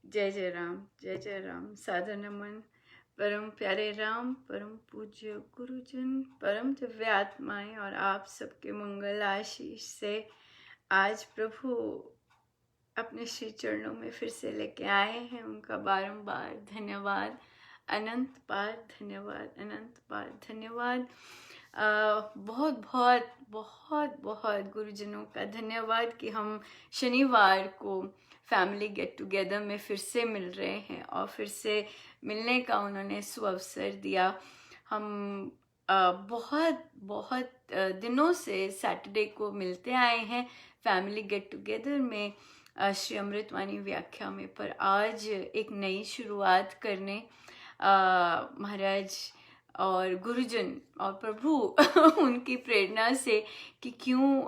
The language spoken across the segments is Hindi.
जय जय राम। सादर नमन परम प्यारे राम, परम पूज्य गुरुजन, परम दिव्य आत्माएं और आप सबके मंगल आशीष से आज प्रभु अपने श्री चरणों में फिर से लेके आए हैं। उनका बारंबार धन्यवाद, अनंत बार धन्यवाद, अनंत बार धन्यवाद। बहुत बहुत बहुत बहुत गुरुजनों का धन्यवाद कि हम शनिवार को फैमिली गेट टुगेदर में फिर से मिल रहे हैं और फिर से मिलने का उन्होंने सुअवसर दिया। हम बहुत बहुत दिनों से सैटरडे को मिलते आए हैं फैमिली गेट टुगेदर में श्री अमृतवाणी व्याख्या में, पर आज एक नई शुरुआत करने महाराज और गुरुजन और प्रभु उनकी प्रेरणा से कि क्यों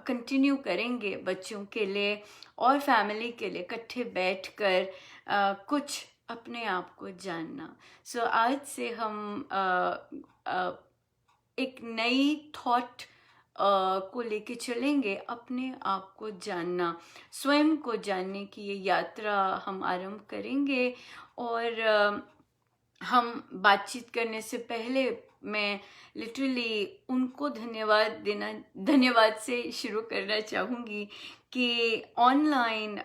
कंटिन्यू करेंगे बच्चों के लिए और फैमिली के लिए इकट्ठे बैठकर कुछ अपने आप को जानना। सो आज से हम एक नई थॉट को लेके चलेंगे, अपने आप को जानना, स्वयं को जानने की ये यात्रा हम आरंभ करेंगे। और हम बातचीत करने से पहले मैं लिटरली उनको धन्यवाद से शुरू करना चाहूँगी कि ऑनलाइन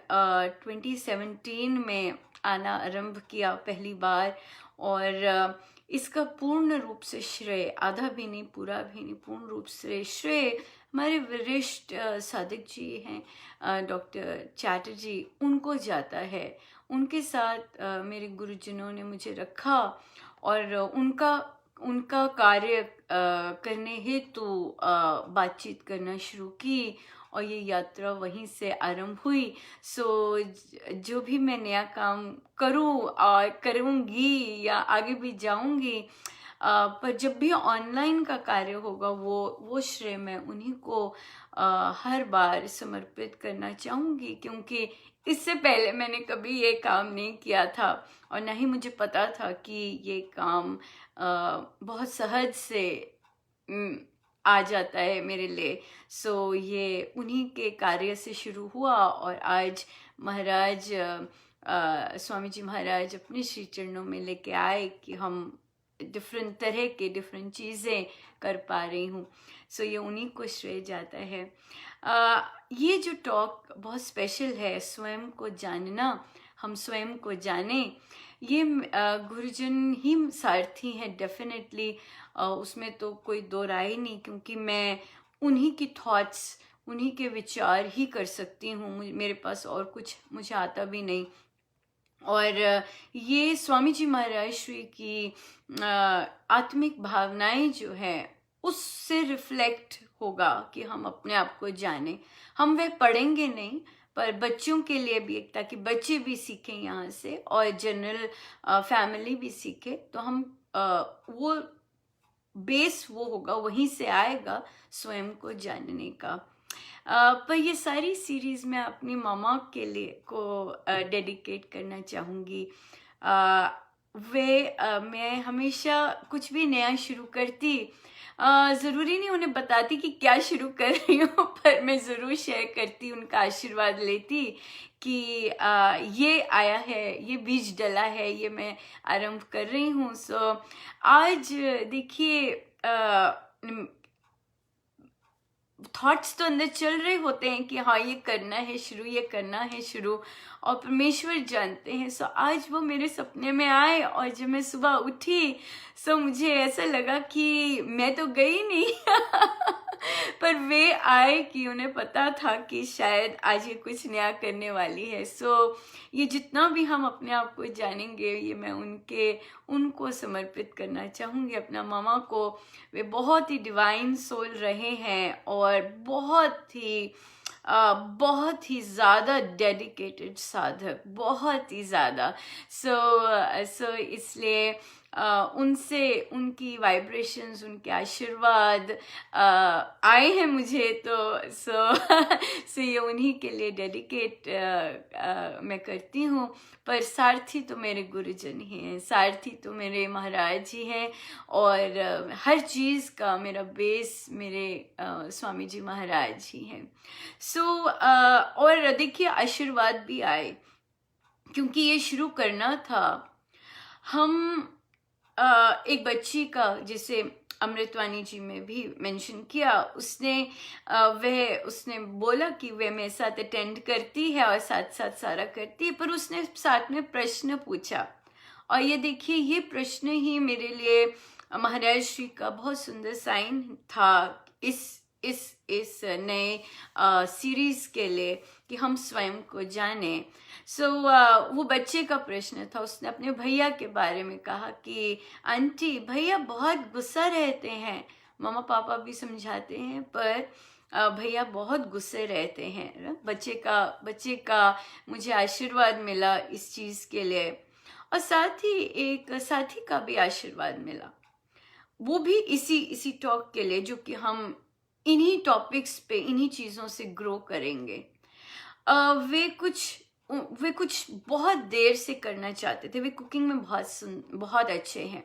2017 में आना आरंभ किया पहली बार, और इसका पूर्ण रूप से श्रेय, आधा भी नहीं पूरा भी नहीं, पूर्ण रूप से श्रेय हमारे वरिष्ठ साधक जी हैं डॉक्टर चैटर्जी, उनको जाता है। उनके साथ मेरे गुरुजनों ने मुझे रखा और उनका कार्य करने हेतु बातचीत करना शुरू की और ये यात्रा वहीं से आरंभ हुई। सो जो भी मैं नया काम करूँ और करूँगी या आगे भी जाऊँगी, पर जब भी ऑनलाइन का कार्य होगा वो श्रेय मैं उन्हीं को हर बार समर्पित करना चाहूँगी, क्योंकि इससे पहले मैंने कभी ये काम नहीं किया था और ना ही मुझे पता था कि ये काम बहुत सहज से आ जाता है मेरे लिए। सो ये उन्हीं के कार्य से शुरू हुआ और आज महाराज स्वामी जी महाराज अपने श्री चरणों में लेके आए कि हम डिफरेंट तरह के डिफरेंट चीज़ें कर पा रही हूँ। सो ये उन्हीं को श्रेय जाता है। ये जो टॉक बहुत स्पेशल है, स्वयं को जानना, हम स्वयं को जाने, ये गुरुजन ही सारथी हैं डेफिनेटली, उसमें तो कोई दो राय नहीं, क्योंकि मैं उन्हीं की थॉट्स, उन्हीं के विचार ही कर सकती हूँ। मेरे पास और कुछ मुझे आता भी नहीं। और ये स्वामी जी महाराज श्री की आत्मिक भावनाएं जो है उससे रिफ्लेक्ट होगा कि हम अपने आप को जाने। हम वह पढ़ेंगे नहीं, पर बच्चों के लिए भी एक, ताकि बच्चे भी सीखें यहाँ से और जनरल फैमिली भी सीखे, तो हम वो बेस वो होगा, वहीं से आएगा स्वयं को जानने का। पर ये सारी सीरीज मैं अपनी मामा के लिए को डेडिकेट करना चाहूँगी। मैं हमेशा कुछ भी नया शुरू करती, ज़रूरी नहीं उन्हें बताती कि क्या शुरू कर रही हूँ, पर मैं ज़रूर शेयर करती, उनका आशीर्वाद लेती कि ये आया है, ये बीज डला है, ये मैं आरंभ कर रही हूँ। सो आज देखिए थॉट्स तो अंदर चल रहे होते हैं कि हाँ ये करना है शुरू, ये करना है शुरू, और परमेश्वर जानते हैं। सो आज वो मेरे सपने में आए और जब मैं सुबह उठी सो मुझे ऐसा लगा कि मैं तो गई नहीं पर वे आए कि उन्हें पता था कि शायद आज ये कुछ नया करने वाली है। सो ये जितना भी हम अपने आप को जानेंगे, ये मैं उनको समर्पित करना चाहूँगी, अपना मामा को। वे बहुत ही डिवाइन सोल रहे हैं और बहुत ही ज़्यादा डेडिकेटेड साधक, बहुत ही ज़्यादा। सो इसलिए उनसे उनकी वाइब्रेशंस, उनके आशीर्वाद आए हैं मुझे, तो सो ये उन्हीं के लिए डेडिकेट मैं करती हूँ। पर सारथी तो मेरे गुरुजन ही हैं, सारथी तो मेरे महाराज जी हैं, और हर चीज़ का मेरा बेस मेरे स्वामी जी महाराज ही हैं। सो और देखिए आशीर्वाद भी आए क्योंकि ये शुरू करना था। हम एक बच्ची का, जिसे अमृतवाणी जी में भी मेंशन किया, उसने बोला कि वह मेरे साथ अटेंड करती है और साथ साथ सारा करती है, पर उसने साथ में प्रश्न पूछा। और ये देखिए, ये प्रश्न ही मेरे लिए महाराज श्री का बहुत सुंदर साइन था इस नए सीरीज के लिए, कि हम स्वयं को जाने। वो बच्चे का प्रश्न था। उसने अपने भैया के बारे में कहा कि आंटी, भैया बहुत गुस्सा रहते हैं, मम्मा पापा भी समझाते हैं, पर भैया बहुत गुस्से रहते हैं ना। बच्चे का मुझे आशीर्वाद मिला इस चीज के लिए, और साथ ही एक साथी का भी आशीर्वाद मिला, वो भी इसी टॉक के लिए, जो कि हम इन्हीं टॉपिक्स पे, इन्हीं चीजों से ग्रो करेंगे। अ, वे कुछ वे कुछ बहुत देर से करना चाहते थे। वे कुकिंग में बहुत अच्छे हैं,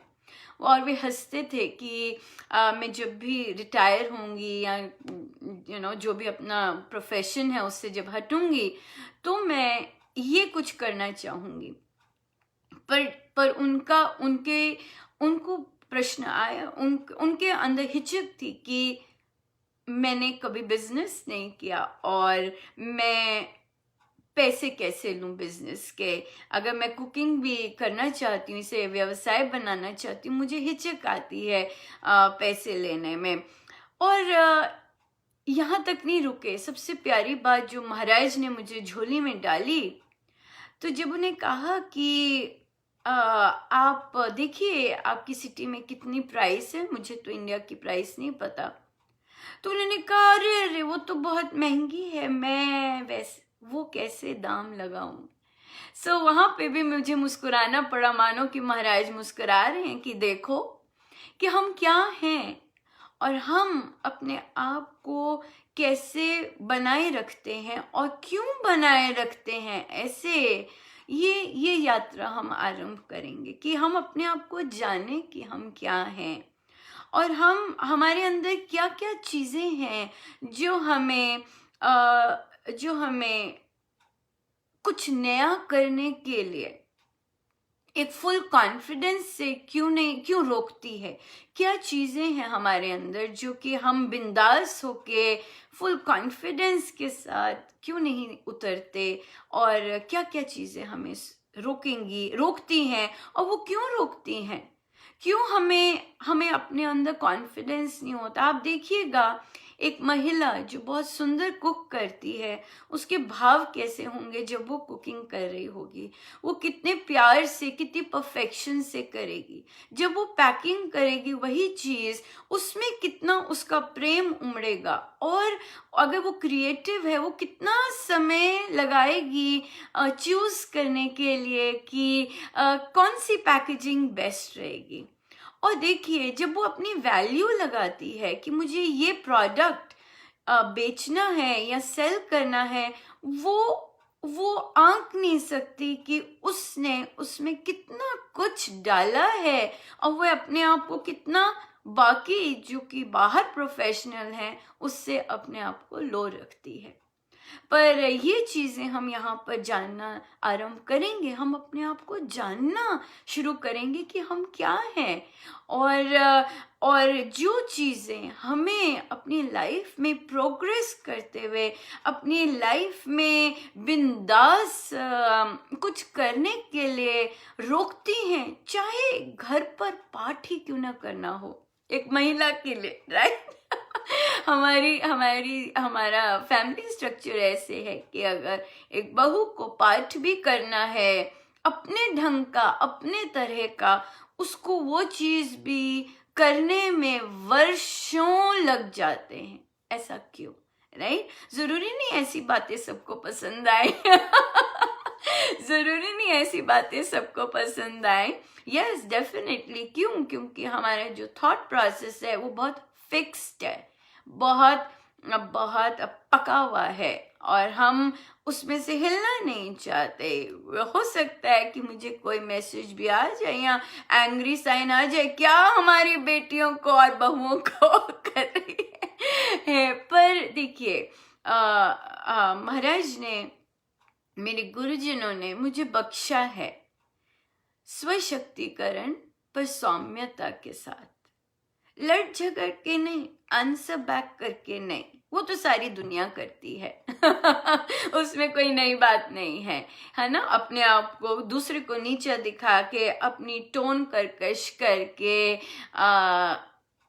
और वे हंसते थे कि मैं जब भी रिटायर होंगी, या जो भी अपना प्रोफेशन है उससे जब हटूंगी, तो मैं ये कुछ करना चाहूंगी। पर उनको प्रश्न आया, उनके अंदर हिचक थी कि मैंने कभी बिजनेस नहीं किया, और मैं पैसे कैसे लूं बिजनेस के। अगर मैं कुकिंग भी करना चाहती हूँ, इसे व्यवसाय बनाना चाहती हूँ, मुझे हिचक आती है पैसे लेने में। और यहाँ तक नहीं रुके। सबसे प्यारी बात जो महाराज ने मुझे झोली में डाली, तो जब उन्हें कहा कि आप देखिए आपकी सिटी में कितनी प्राइस है, मुझे तो इंडिया की प्राइस नहीं पता, तो उन्होंने कहा अरे अरे वो तो बहुत महंगी है, मैं वैसे वो कैसे दाम लगाऊं। वहां पे भी मुझे मुस्कुराना पड़ा, मानो कि महाराज मुस्कुरा रहे हैं कि देखो कि हम क्या हैं, और हम अपने आप को कैसे बनाए रखते हैं, और क्यों बनाए रखते हैं ऐसे। ये यात्रा हम आरंभ करेंगे कि हम अपने आप को जाने कि हम क्या हैं, और हमारे अंदर क्या क्या चीजें हैं जो हमें कुछ नया करने के लिए एक फुल कॉन्फिडेंस से क्यों रोकती है। क्या चीजें हैं हमारे अंदर जो कि हम बिंदास होके फुल कॉन्फिडेंस के साथ क्यों नहीं उतरते, और क्या क्या चीजें हमें रोकती हैं, और वो क्यों रोकती हैं, क्यों हमें अपने अंदर कॉन्फिडेंस नहीं होता। आप देखिएगा, एक महिला जो बहुत सुंदर कुक करती है, उसके भाव कैसे होंगे जब वो कुकिंग कर रही होगी। वो कितने प्यार से, कितनी परफेक्शन से करेगी। जब वो पैकिंग करेगी वही चीज, उसमें कितना उसका प्रेम उमड़ेगा। और अगर वो क्रिएटिव है, वो कितना समय लगाएगी चूज करने के लिए कि कौन सी पैकेजिंग बेस्ट रहेगी। और देखिए, जब वो अपनी वैल्यू लगाती है कि मुझे ये प्रोडक्ट बेचना है या सेल करना है, वो आंक नहीं सकती कि उसने उसमें कितना कुछ डाला है, और वो अपने आप को कितना, बाकी जो कि बाहर प्रोफेशनल हैं उससे अपने आप को लो रखती है। पर ये चीजें हम यहाँ पर जानना आरंभ करेंगे, हम अपने आप को जानना शुरू करेंगे कि हम क्या हैं, और जो चीजें हमें अपनी लाइफ में प्रोग्रेस करते हुए, अपनी लाइफ में बिंदास कुछ करने के लिए रोकती हैं, चाहे घर पर पाठ ही क्यों ना करना हो, एक महिला के लिए, राइट। हमारा फैमिली स्ट्रक्चर ऐसे है कि अगर एक बहू को पाठ भी करना है अपने ढंग का, अपने तरह का, उसको वो चीज भी करने में वर्षों लग जाते हैं। ऐसा क्यों, राइट? जरूरी नहीं ऐसी बातें सबको पसंद आए। जरूरी नहीं ऐसी बातें सबको पसंद आए। Yes, definitely. क्योंकि हमारा जो थॉट प्रोसेस है वो बहुत फिक्स्ड है, बहुत बहुत पका हुआ है, और हम उसमें से हिलना नहीं चाहते। हो सकता है कि मुझे कोई मैसेज भी आ जाए या एंग्री साइन आ जाए, क्या हमारी बेटियों को और बहुओं को कर रही है। पर देखिए, महाराज ने मेरे गुरुजनों ने मुझे बख्शा है, स्वशक्तिकरण पर सौम्यता के साथ, लड़ झगड़ के नहीं, आंसर बैक करके नहीं। वो तो सारी दुनिया करती है उसमें कोई नई बात नहीं है ना। अपने आप को दूसरे को नीचा दिखा के, अपनी टोन करकश करके,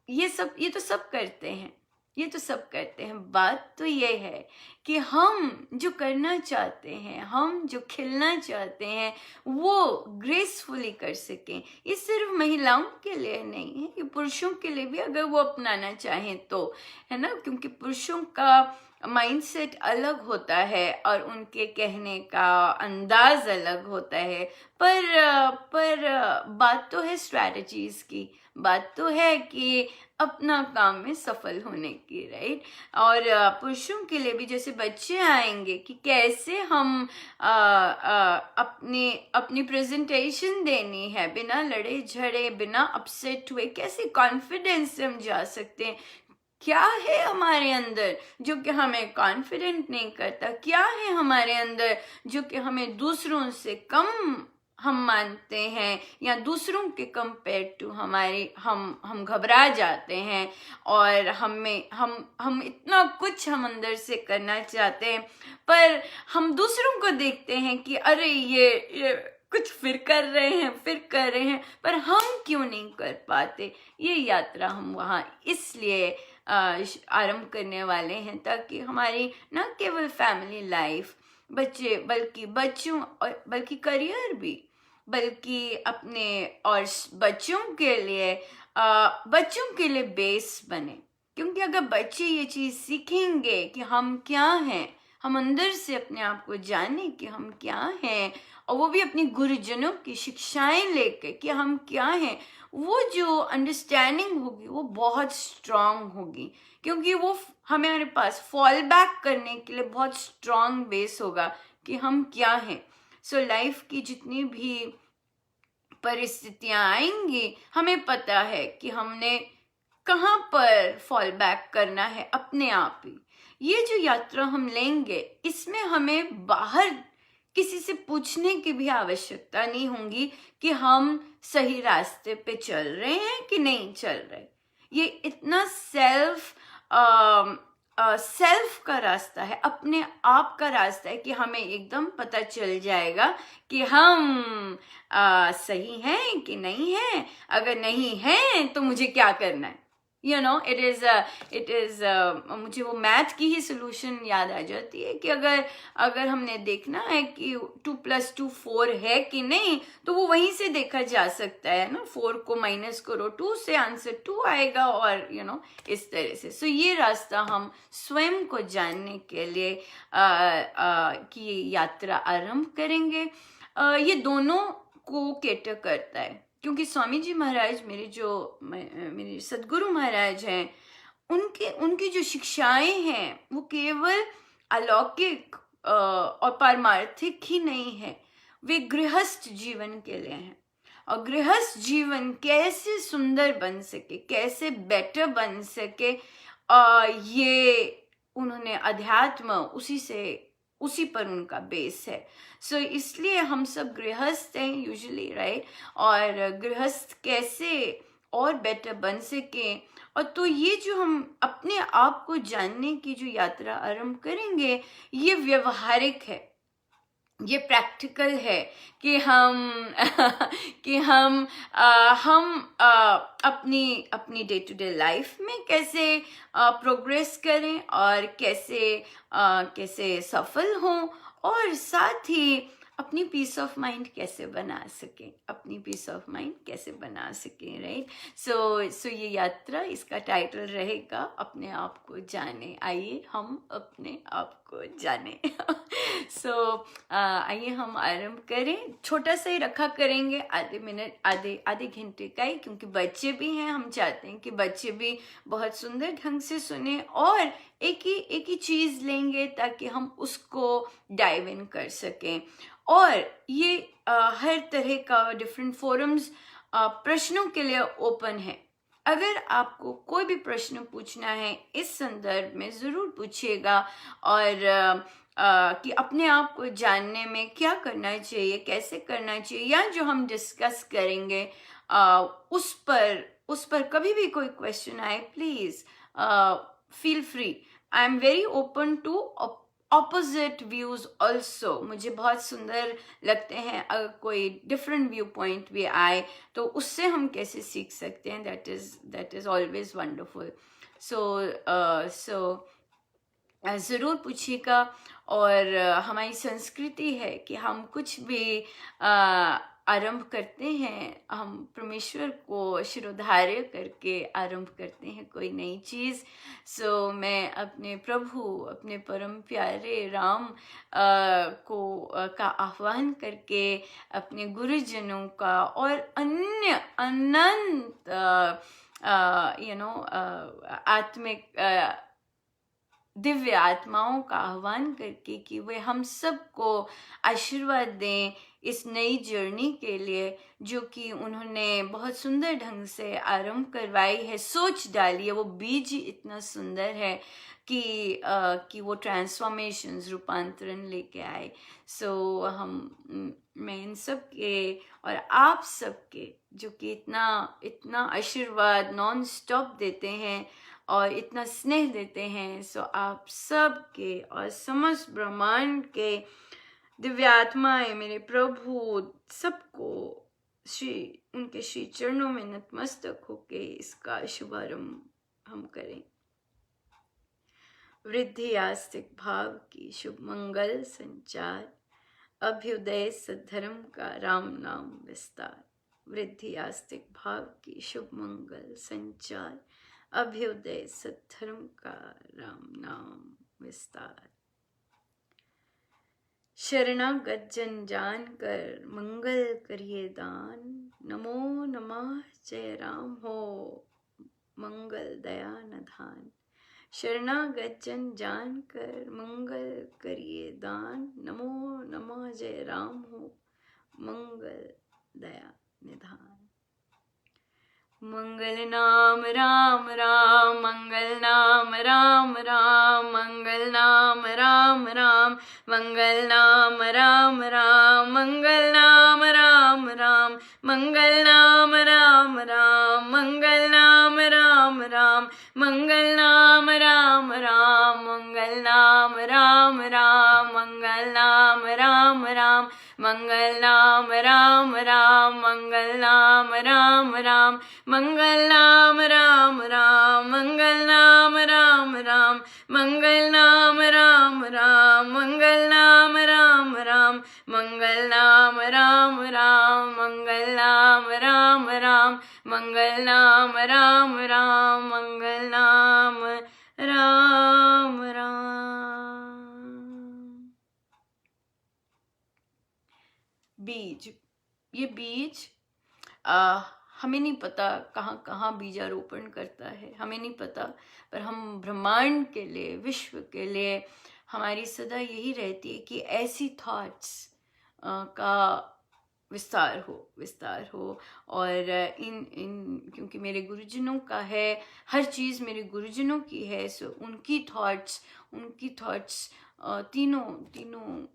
ये तो सब करते हैं, ये तो सब करते हैं। बात तो ये है कि हम जो करना चाहते हैं, हम जो खिलना चाहते हैं, वो ग्रेसफुली कर सकें। ये सिर्फ महिलाओं के लिए नहीं है, ये पुरुषों के लिए भी अगर वो अपनाना चाहें तो, है ना। क्योंकि पुरुषों का माइंडसेट अलग होता है और उनके कहने का अंदाज अलग होता है। पर बात तो है स्ट्रैटेजीज की, बात तो है कि अपना काम में सफल होने की, राइट। और पुरुषों के लिए भी जैसे बच्चे आएंगे कि कैसे हम अपनी प्रेजेंटेशन देनी है बिना लड़े झड़े, बिना अपसेट हुए, कैसे कॉन्फिडेंस से हम जा सकते हैं। क्या है हमारे अंदर जो कि हमें कॉन्फिडेंट नहीं करता, क्या है हमारे अंदर जो कि हमें दूसरों से कम हम मानते हैं, या दूसरों के कंपेयर टू हमारे हम घबरा जाते हैं, और हम इतना कुछ हम अंदर से करना चाहते हैं, पर हम दूसरों को देखते हैं कि अरे ये कुछ फिर कर रहे हैं, पर हम क्यों नहीं कर पाते। ये यात्रा हम वहाँ इसलिए आरंभ करने वाले हैं ताकि हमारी न केवल फैमिली लाइफ, बच्चे, बल्कि करियर भी, बल्कि अपने और बच्चों के लिए बेस बने। क्योंकि अगर बच्चे ये चीज सीखेंगे कि हम क्या हैं, हम अंदर से अपने आप को जाने कि हम क्या हैं, और वो भी अपनी गुरुजनों की शिक्षाएं लेके कि हम क्या हैं, वो जो अंडरस्टैंडिंग होगी वो बहुत स्ट्रांग होगी। क्योंकि वो हमारे पास फॉल बैक करने के लिए बहुत स्ट्रांग बेस होगा कि हम क्या हैं। सो लाइफ की जितनी भी परिस्थितियां आएंगी, हमें पता है कि हमने कहाँ पर फॉल बैक करना है अपने आप ही। ये जो यात्रा हम लेंगे, इसमें हमें बाहर किसी से पूछने की भी आवश्यकता नहीं होगी कि हम सही रास्ते पे चल रहे हैं कि नहीं चल रहे। ये इतना सेल्फ का रास्ता है, अपने आप का रास्ता है कि हमें एकदम पता चल जाएगा कि हम सही हैं कि नहीं हैं। अगर नहीं हैं तो मुझे क्या करना है। इट इज मुझे वो मैथ की ही सोल्यूशन याद आ जाती है कि अगर हमने देखना है कि 2+2 4 है कि नहीं, तो वो वहीं से देखा जा सकता है ना। 4 को माइनस करो 2 से, आंसर 2 आएगा, और इस तरह से। सो ये रास्ता हम स्वयं को जानने के लिए की यात्रा आरंभ करेंगे। ये दोनों को केटर करता है, क्योंकि स्वामी जी महाराज मेरे सदगुरु महाराज हैं, उनकी जो शिक्षाएं हैं वो केवल अलौकिक और पारमार्थिक ही नहीं है, वे गृहस्थ जीवन के लिए हैं। और गृहस्थ जीवन कैसे सुंदर बन सके, कैसे बेटर बन सके, ये उन्होंने अध्यात्म उसी पर उनका बेस है। सो इसलिए हम सब गृहस्थ हैं यूजुअली, राइट। और गृहस्थ कैसे और बेटर बन सके, और तो ये जो हम अपने आप को जानने की जो यात्रा आरंभ करेंगे, ये व्यवहारिक है, ये प्रैक्टिकल है कि हम अपनी डे टू डे लाइफ में कैसे प्रोग्रेस करें, और कैसे सफल हों, और साथ ही अपनी पीस ऑफ माइंड कैसे बना सकें, राइट। सो ये यात्रा, इसका टाइटल रहेगा अपने आप को जाने। आइए हम अपने आप को जाने। आइए हम आरंभ करें। छोटा सा ही रखा करेंगे, आधे घंटे का ही, क्योंकि बच्चे भी हैं। हम चाहते हैं कि बच्चे भी बहुत सुंदर ढंग से सुने, और एक ही चीज लेंगे ताकि हम उसको डाइव इन कर सकें। और ये हर तरह का डिफरेंट फोरम्स प्रश्नों के लिए ओपन है। अगर आपको कोई भी प्रश्न पूछना है इस संदर्भ में, जरूर पूछिएगा। और कि अपने आप को जानने में क्या करना चाहिए, कैसे करना चाहिए, या जो हम डिस्कस करेंगे उस पर कभी भी कोई क्वेश्चन आए, please feel free. I am very open to opposite views also. मुझे बहुत सुंदर लगते हैं अगर कोई डिफरेंट व्यू पॉइंट भी आए, तो उससे हम कैसे सीख सकते हैं, दैट इज ऑलवेज वंडरफुल। सो ज़रूर पूछिएगा। और हमारी संस्कृति है कि हम कुछ भी आरंभ करते हैं, हम परमेश्वर को शिरोधार्य करके आरंभ करते हैं कोई नई चीज़। मैं अपने प्रभु, अपने परम प्यारे राम का आह्वान करके अपने गुरुजनों का और अन्य अनंत आत्मिक दिव्य आत्माओं का आह्वान करके कि वे हम सबको आशीर्वाद दें इस नई जर्नी के लिए, जो कि उन्होंने बहुत सुंदर ढंग से आरंभ करवाई है, सोच डाली है। वो बीज ही इतना सुंदर है कि वो ट्रांसफॉर्मेशंस, रूपांतरण लेके आए। मैं इन सब के और आप सबके, जो कि इतना आशीर्वाद नॉन स्टॉप देते हैं और इतना स्नेह देते हैं, आप सब के और समस्त ब्रह्मांड के दिव्य आत्माएं, मेरे प्रभु, सबको उनके श्री चरणों में नतमस्तक होके इसका शुभारंभ हम करें। वृद्धि आस्तिक भाव की शुभ मंगल संचार, अभ्युदय सद्धर्म का राम नाम विस्तार। वृद्धि आस्तिक भाव की शुभ मंगल संचार, अभ्युदय सद्धर्म का राम नाम विस्तार। शरणागत जन जान कर मंगल करिए दान, नमो नमः जय राम हो मंगल दया निधान। शरणागत जन जान कर मंगल करिए दान, नमो नमः जय राम हो मंगल दया निधान। मंगल नाम राम राम, मंगल नाम राम राम, मंगल नाम राम राम, मंगल नाम राम राम, मंगल नाम राम राम, मंगल नाम राम राम, मंगल नाम राम राम, मंगल नाम राम राम, मंगल नाम राम राम, मंगल नाम राम राम, मंगल नाम राम राम, मंगल नाम राम राम, मंगल नाम राम राम, मंगल नाम राम राम, मंगल नाम राम राम, मंगल नाम राम राम, मंगल नाम राम राम, मंगल नाम राम राम, मंगल नाम राम राम, मंगल नाम राम राम। बीज, ये बीज हमें नहीं पता कहाँ कहाँ बीजारोपण करता है, हमें नहीं पता, पर हम ब्रह्मांड के लिए, विश्व के लिए हमारी सदा यही रहती है कि ऐसी थॉट्स का विस्तार हो। और इन क्योंकि मेरे गुरुजनों का है, हर चीज़ मेरे गुरुजनों की है, सो उनकी थॉट्स तीनों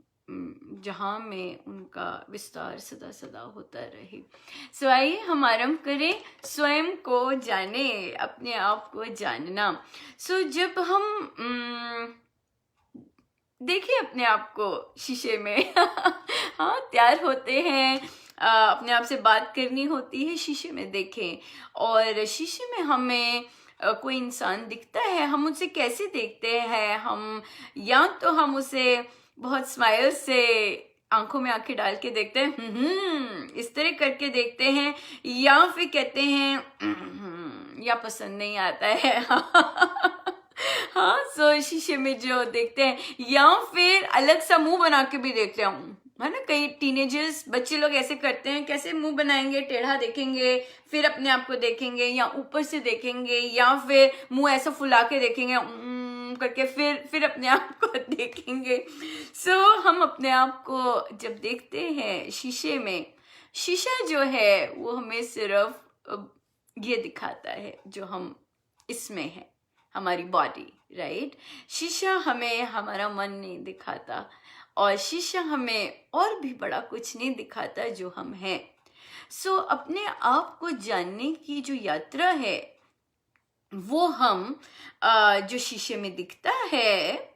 जहाँ में उनका विस्तार सदा सदा होता रहे। आइए हम आरंभ करें स्वयं को जाने, अपने आप को जानना। जब हम देखिए अपने आप को शीशे में हाँ, तैयार होते हैं, अपने आप से बात करनी होती है, शीशे में देखें, और शीशे में हमें कोई इंसान दिखता है, हम उसे कैसे देखते हैं? या तो हम उसे बहुत स्माइल से आंखों में आंखें डाल के देखते हैं, इस तरह करके देखते हैं, या फिर कहते हैं या पसंद नहीं आता है हाँ, शीशे में जो देखते हैं, या फिर अलग सा मुंह बना के भी देखते हैं, है ना। कई टीनेजर्स, बच्चे लोग ऐसे करते हैं, कैसे मुंह बनाएंगे, टेढ़ा देखेंगे, फिर अपने आप को देखेंगे, या ऊपर से देखेंगे, या फिर मुंह ऐसा फुला के देखेंगे करके, फिर अपने आप को देखेंगे। हम अपने आप को जब देखते हैं शीशे में, शीशा जो है वो हमें सिर्फ ये दिखाता है जो हम इसमें है, हमारी बॉडी, राइट। शीशा हमें हमारा मन नहीं दिखाता, और शीशा हमें और भी बड़ा कुछ नहीं दिखाता जो हम हैं। सो अपने आप को जानने की जो यात्रा है वो हम जो शीशे में दिखता है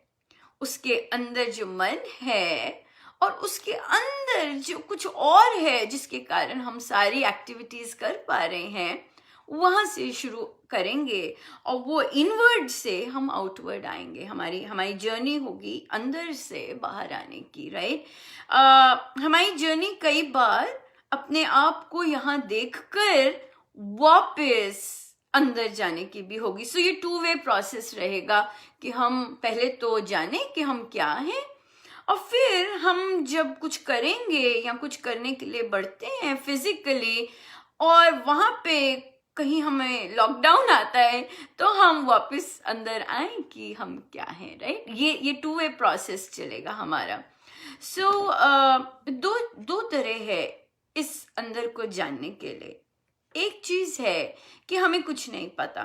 उसके अंदर जो मन है, और उसके अंदर जो कुछ और है जिसके कारण हम सारी एक्टिविटीज कर पा रहे हैं, वहां से शुरू करेंगे और वो इनवर्ड से हम आउटवर्ड आएंगे। हमारी हमारी जर्नी होगी अंदर से बाहर आने की, राइट। हमारी जर्नी कई बार अपने आप को यहाँ देखकर वापस अंदर जाने की भी होगी। सो ये 2 वे प्रोसेस रहेगा कि हम पहले तो जाने कि हम क्या हैं, और फिर हम जब कुछ करेंगे या कुछ करने के लिए बढ़ते हैं फिजिकली, और वहां पे कहीं हमें लॉकडाउन आता है तो हम वापस अंदर आए कि हम क्या हैं, राइट। ये 2 वे प्रोसेस चलेगा हमारा। सो दो तरह है इस अंदर को जानने के लिए। एक चीज है कि हमें कुछ नहीं पता,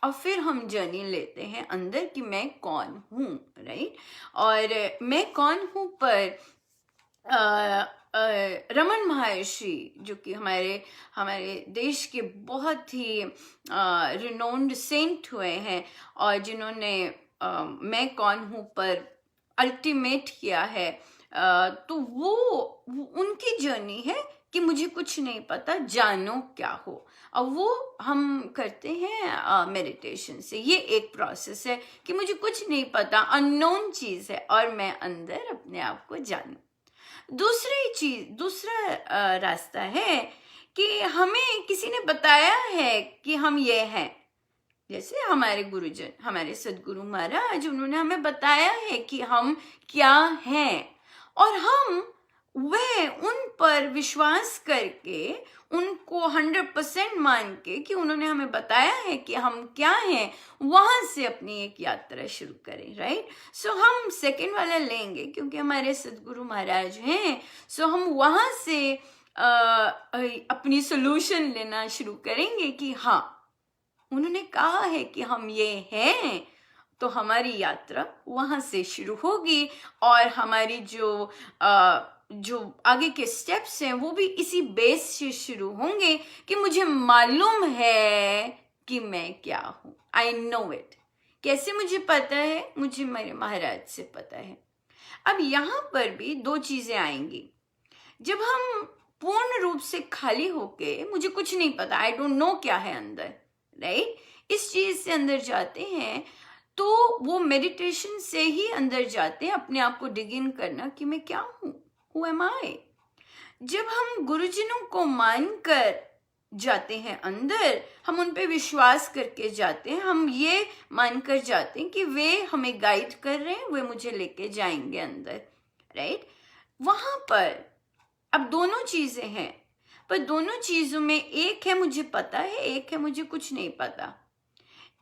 और फिर हम जर्नी लेते हैं अंदर कि मैं कौन हूँ, राइट। और मैं कौन हूँ पर रमन महर्षि, जो कि हमारे देश के बहुत ही रिनोन्ड सेंट हुए हैं, और जिन्होंने मैं कौन हूँ पर अल्टीमेट किया है, तो वो उनकी जर्नी है कि मुझे कुछ नहीं पता, जानो क्या हो। और वो हम करते हैं मेडिटेशन से। ये एक प्रोसेस है कि मुझे कुछ नहीं पता, अननोन चीज है, और मैं अंदर अपने आप को जानूं। दूसरा रास्ता है कि हमें किसी ने बताया है कि हम ये हैं। जैसे हमारे गुरुजन, हमारे सदगुरु महाराज, उन्होंने हमें बताया है कि हम क्या हैं, और हम वह उन पर विश्वास करके, उनको 100% मान के कि उन्होंने हमें बताया है कि हम क्या हैं, वहां से अपनी एक यात्रा शुरू करें, राइट। सो हम सेकंड वाला लेंगे क्योंकि हमारे सदगुरु महाराज हैं। सो हम वहां से अपनी सोल्यूशन लेना शुरू करेंगे कि हाँ, उन्होंने कहा है कि हम ये हैं, तो हमारी यात्रा वहां से शुरू होगी, और हमारी जो आगे के स्टेप्स हैं वो भी इसी बेस से शुरू होंगे कि मुझे मालूम है कि मैं क्या हूं। I know it. कैसे मुझे पता है? मुझे मेरे महाराज से पता है। अब यहाँ पर भी 2 चीजें आएंगी। जब हम पूर्ण रूप से खाली होके मुझे कुछ नहीं पता, आई डोंट नो क्या है अंदर, राइट, इस चीज से अंदर जाते हैं, तो वो मेडिटेशन से ही अंदर जाते हैं, अपने आप को डिग इन करना कि मैं क्या हूं, हु एम आई। जब हम गुरुजनों को मानकर जाते हैं अंदर, हम उन पे विश्वास करके जाते हैं, हम ये मानकर जाते हैं कि वे हमें गाइड कर रहे हैं, वे मुझे लेके जाएंगे अंदर, राइट। वहां पर अब दोनों चीजें हैं, पर दोनों चीजों में एक है मुझे पता है, एक है मुझे कुछ नहीं पता।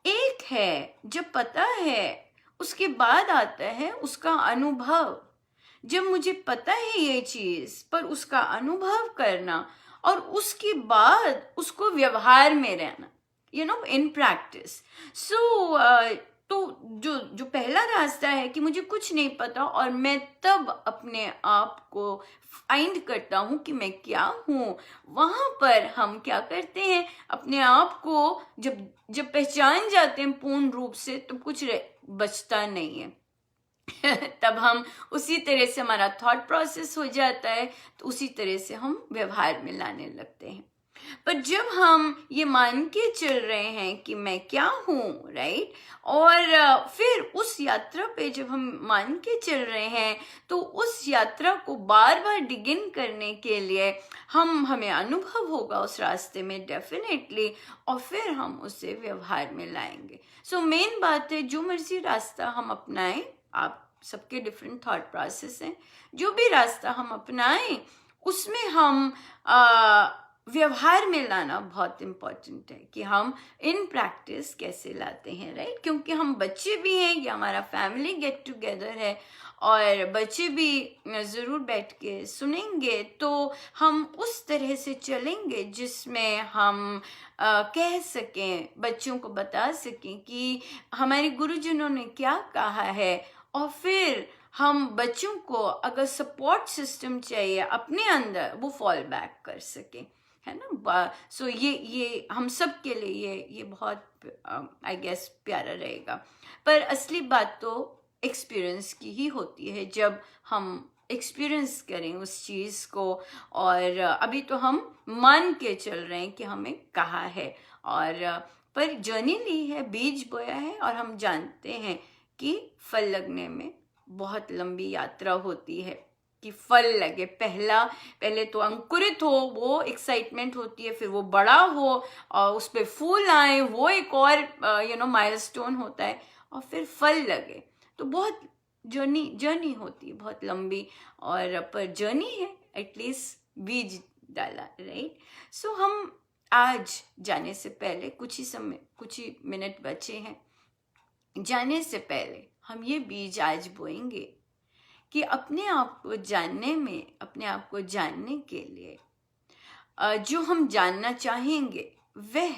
एक है जब पता है, उसके बाद आता है उसका अनुभव। जब मुझे पता है ये चीज, पर उसका अनुभव करना, और उसके बाद उसको व्यवहार में रहना, इन प्रैक्टिस। सो तो जो पहला रास्ता है कि मुझे कुछ नहीं पता, और मैं तब अपने आप को फाइंड करता हूं कि मैं क्या हूं, वहां पर हम क्या करते हैं, अपने आप को जब पहचान जाते हैं पूर्ण रूप से, तो कुछ बचता नहीं है। तब हम उसी तरह से, हमारा थॉट प्रोसेस हो जाता है, तो उसी तरह से हम व्यवहार में लाने लगते हैं। पर जब हम ये मान के चल रहे हैं कि मैं क्या हूँ, राइट, और फिर उस यात्रा पे जब हम मान के चल रहे हैं, तो उस यात्रा को बार बार डिगिन करने के लिए हमें अनुभव होगा उस रास्ते में डेफिनेटली, और फिर हम उसे व्यवहार में लाएंगे। सो मेन बात है, जो मर्जी रास्ता हम अपनाएं, आप सबके डिफरेंट थॉट प्रोसेस हैं, जो भी रास्ता हम अपनाएं उसमें हम व्यवहार में लाना बहुत इम्पोर्टेंट है कि हम इन प्रैक्टिस कैसे लाते हैं, राइट। क्योंकि हम बच्चे भी हैं, ये हमारा फैमिली गेट टुगेदर है, और बच्चे भी ज़रूर बैठ के सुनेंगे, तो हम उस तरह से चलेंगे जिसमें हम कह सकें, बच्चों को बता सकें कि हमारे गुरुजनों ने क्या कहा है, और फिर हम बच्चों को अगर सपोर्ट सिस्टम चाहिए अपने अंदर, वो फॉल बैक कर सकें, है ना। सो ये हम सब के लिए ये बहुत आई गेस प्यारा रहेगा। पर असली बात तो एक्सपीरियंस की ही होती है, जब हम एक्सपीरियंस करें उस चीज़ को। और अभी तो हम मान के चल रहे हैं कि हमें कहा है, और पर जर्नी ली है, बीज बोया है, और हम जानते हैं कि फल लगने में बहुत लंबी यात्रा होती है कि फल लगे। पहले तो अंकुरित हो, वो एक्साइटमेंट होती है, फिर वो बड़ा हो और उस पे फूल आए, वो एक और माइलस्टोन होता है, और फिर फल लगे। तो बहुत जर्नी होती है, बहुत लंबी, और पर जर्नी है, एटलीस्ट बीज डाला, राइट। सो हम आज जाने से पहले कुछ ही मिनट बचे हैं, जाने से पहले हम ये बीज आज बोएंगे कि अपने आप को जानने में, अपने आप को जानने के लिए जो हम जानना चाहेंगे, वह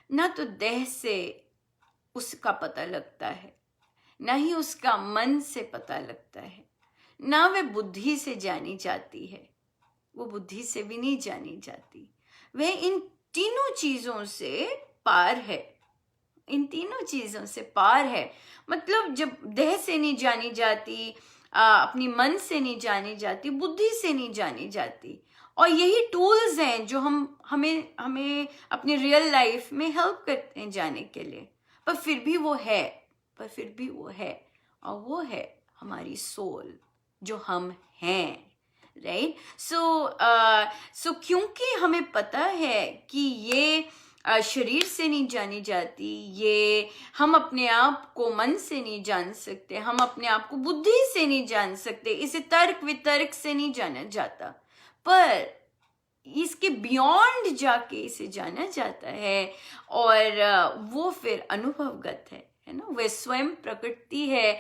ना तो देह से उसका पता लगता है, ना ही उसका मन से पता लगता है, ना वह बुद्धि से जानी जाती है, वो बुद्धि से भी नहीं जानी जाती। वह इन तीनों चीजों से पार है, इन तीनों चीजों से पार है। मतलब जब देह से नहीं जानी जाती, अपनी मन से नहीं जानी जाती, बुद्धि से नहीं जानी जाती, और यही टूल्स हैं जो हमें हमें अपनी रियल लाइफ में हेल्प करते हैं जाने के लिए। पर फिर भी वो है, और वो है हमारी सोल, जो हम हैं, राइट। सो क्योंकि हमें पता है कि ये शरीर से नहीं जानी जाती, ये हम अपने आप को मन से नहीं जान सकते, हम अपने आप को बुद्धि से नहीं जान सकते, इसे तर्क वितर्क से नहीं जाना जाता, पर इसके बियॉन्ड जाके इसे जाना जाता है, और वो फिर अनुभवगत है ना, वह स्वयं प्रकृति है।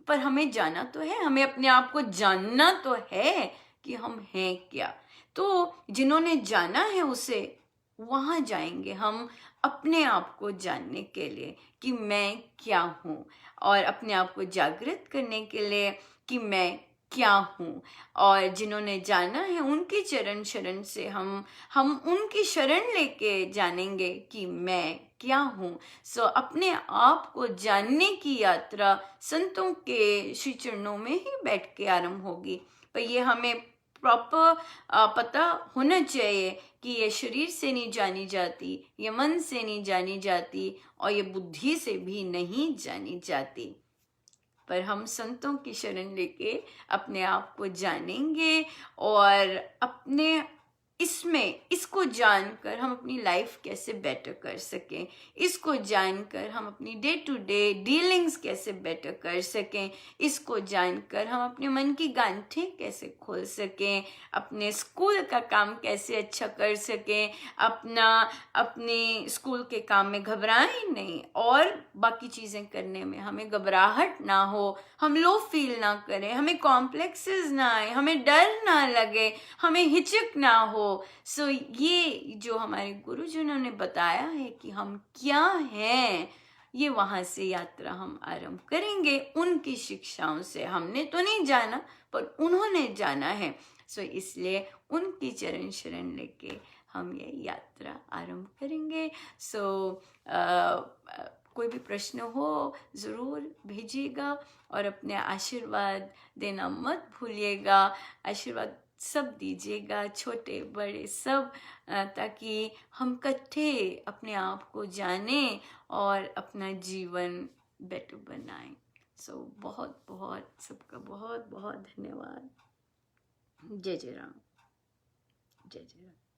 पर हमें जाना तो है, हमें अपने आप को जानना तो है कि हम हैं क्या। तो जिन्होंने जाना है उसे, वहां जाएंगे हम अपने आप को जानने के लिए कि मैं क्या हूँ, और अपने आप को जागृत करने के लिए कि मैं क्या हूँ। और जिन्होंने जाना है उनकी चरण शरण से हम उनकी शरण लेके जानेंगे कि मैं क्या हूँ। सो अपने आप को जानने की यात्रा संतों के श्री चरणों में ही बैठ के आरंभ होगी। पर ये हमें प्रॉपर पता होना चाहिए कि ये शरीर से नहीं जानी जाती, ये मन से नहीं जानी जाती, और ये बुद्धि से भी नहीं जानी जाती। पर हम संतों की शरण लेके अपने आप को जानेंगे, और अपने इसको जानकर हम अपनी लाइफ कैसे बेटर कर सकें, इसको जानकर हम अपनी डे टू डे डीलिंग्स कैसे बेटर कर सकें, इसको जानकर हम अपने मन की गांठें कैसे खोल सकें, अपने स्कूल का काम कैसे अच्छा कर सकें, अपने स्कूल के काम में घबराएं नहीं, और बाकी चीज़ें करने में हमें घबराहट ना हो, हम लो फील ना करें, हमें कॉम्प्लेक्सेस ना आए, हमें डर ना लगे, हमें हिचक ना हो। सो ये जो हमारे गुरुजनों ने बताया है कि हम क्या हैं, ये वहां से यात्रा हम आरंभ करेंगे, उनकी शिक्षाओं से। हमने तो नहीं जाना, पर उन्होंने जाना है। सो इसलिए उनकी चरण शरण लेके हम ये यात्रा आरंभ करेंगे। सो कोई भी प्रश्न हो ज़रूर भेजिएगा, और अपने आशीर्वाद देना मत भूलिएगा। आशीर्वाद सब दीजिएगा, छोटे बड़े सब, ताकि हम इकट्ठे अपने आप को जानें और अपना जीवन बेटर बनाएं। सो बहुत बहुत सबका बहुत बहुत धन्यवाद। जय जय राम, जय जय राम।